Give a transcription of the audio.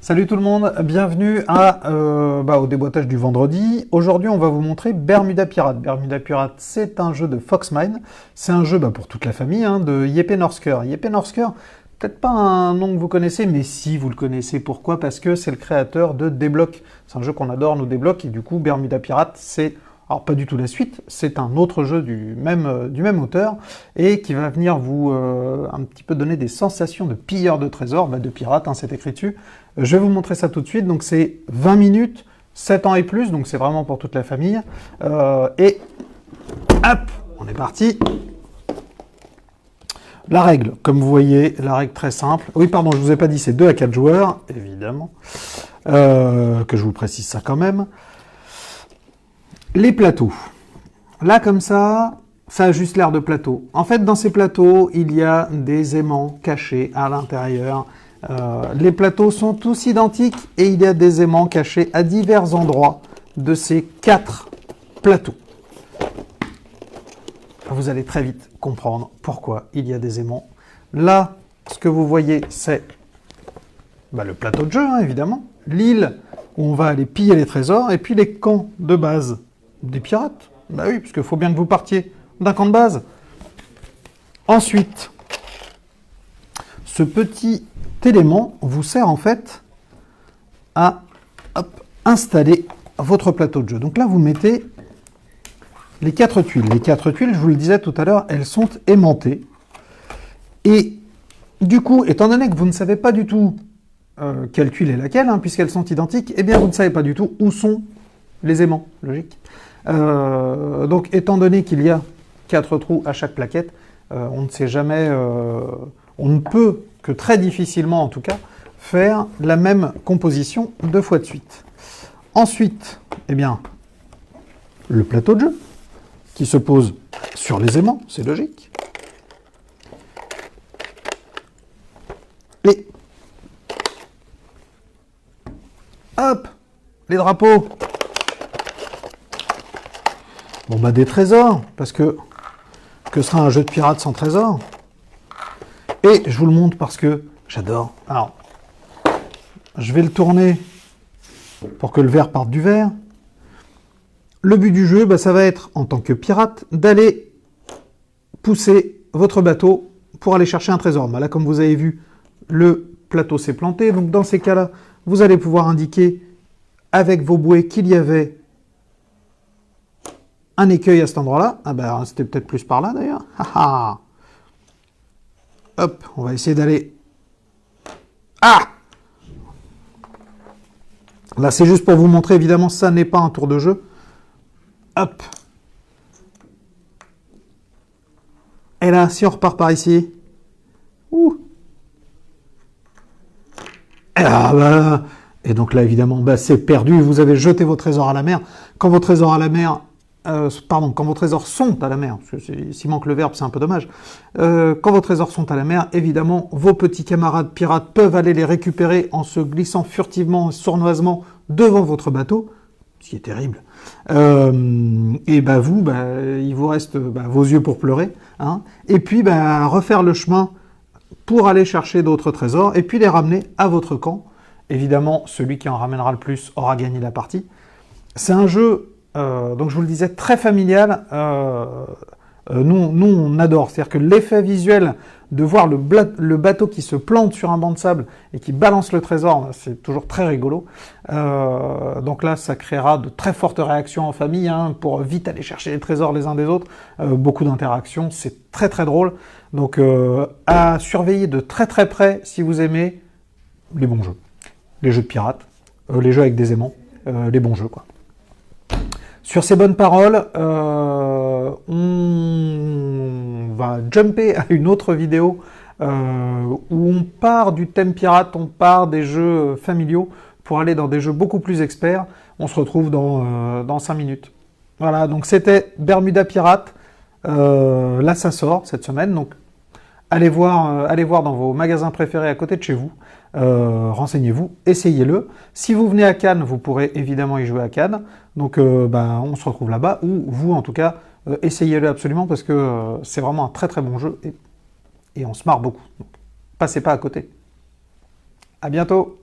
Salut tout le monde, bienvenue au déboîtage du vendredi. Aujourd'hui, on va vous montrer Bermuda Pirate. Bermuda Pirate, c'est un jeu de Foxmine. C'est un jeu pour toute la famille de Jeppe Norsker. Jeppe Norsker, peut-être pas un nom que vous connaissez, mais si vous le connaissez. Pourquoi? Parce que c'est le créateur de D-Block. C'est un jeu qu'on adore, nous, D-Block, et du coup, Bermuda Pirate, c'est... Alors, pas du tout la suite, c'est un autre jeu du même auteur, et qui va venir vous un petit peu donner des sensations de pilleur de trésors, de pirate, c'est écrit dessus. Je vais vous montrer ça tout de suite, donc c'est 20 minutes, 7 ans et plus, donc c'est vraiment pour toute la famille. Et hop, on est parti. La règle, comme vous voyez, la règle très simple. Oui, pardon, je vous ai pas dit, c'est 2 à 4 joueurs, évidemment, que je vous précise ça quand même. Les plateaux. Là, comme ça a juste l'air de plateau. En fait, dans ces plateaux, il y a des aimants cachés à l'intérieur. Les plateaux sont tous identiques et il y a des aimants cachés à divers endroits de ces 4 plateaux. Vous allez très vite comprendre pourquoi il y a des aimants. Là, ce que vous voyez, c'est le plateau de jeu, évidemment. L'île où on va aller piller les trésors et puis les camps de base des pirates. Bah oui, parce qu'il faut bien que vous partiez d'un camp de base. Ensuite, ce petit élément vous sert en fait à installer votre plateau de jeu. Donc là, vous mettez les 4 tuiles. Les 4 tuiles, je vous le disais tout à l'heure, elles sont aimantées. Et du coup, étant donné que vous ne savez pas du tout quelle tuile est laquelle, puisqu'elles sont identiques, eh bien, vous ne savez pas du tout où sont les aimants. Logique. Donc, étant donné qu'il y a 4 trous à chaque plaquette, on ne sait jamais, on ne peut que très difficilement, en tout cas, faire la même composition 2 fois de suite. Ensuite, eh bien, le plateau de jeu, qui se pose sur les aimants, c'est logique. Et hop, les drapeaux. Bon, des trésors, parce que sera un jeu de pirates sans trésors? Et je vous le montre parce que j'adore. Alors, je vais le tourner pour que le verre parte du verre. Le but du jeu, ça va être, en tant que pirate, d'aller pousser votre bateau pour aller chercher un trésor. Là, comme vous avez vu, le plateau s'est planté. Donc, dans ces cas-là, vous allez pouvoir indiquer avec vos bouées qu'il y avait un écueil à cet endroit-là. C'était peut-être plus par là, d'ailleurs. Hop, on va essayer d'aller... Là, c'est juste pour vous montrer, évidemment, ça n'est pas un tour de jeu. Hop. Et là, si on repart par ici... Ouh. Et donc là, évidemment, c'est perdu. Vous avez jeté vos trésors à la mer. Quand vos trésors à la mer... quand vos trésors sont à la mer, parce que s'il manque le verbe, c'est un peu dommage. Quand vos trésors sont à la mer, évidemment, vos petits camarades pirates peuvent aller les récupérer en se glissant furtivement, sournoisement devant votre bateau, ce qui est terrible. Et vous, il vous reste vos yeux pour pleurer, et puis refaire le chemin pour aller chercher d'autres trésors, et puis les ramener à votre camp. Évidemment, celui qui en ramènera le plus aura gagné la partie. C'est un jeu... donc je vous le disais, très familial, nous on adore, c'est-à-dire que l'effet visuel de voir le bateau qui se plante sur un banc de sable et qui balance le trésor, c'est toujours très rigolo. Donc là, ça créera de très fortes réactions en famille, pour vite aller chercher les trésors les uns des autres, beaucoup d'interactions, c'est très très drôle. Donc à surveiller de très très près si vous aimez les bons jeux, les jeux de pirates, les jeux avec des aimants, les bons jeux quoi. Sur ces bonnes paroles, on va jumper à une autre vidéo où on part du thème pirate, on part des jeux familiaux pour aller dans des jeux beaucoup plus experts. On se retrouve dans 5 minutes. Voilà, donc c'était Bermuda Pirate. Là, ça sort cette semaine, donc allez voir dans vos magasins préférés à côté de chez vous. Renseignez-vous, essayez-le. Si vous venez à Cannes, vous pourrez évidemment y jouer à Cannes. Donc on se retrouve là-bas, ou vous en tout cas, essayez-le absolument parce que c'est vraiment un très très bon jeu et on se marre beaucoup. Donc, passez pas à côté. À bientôt.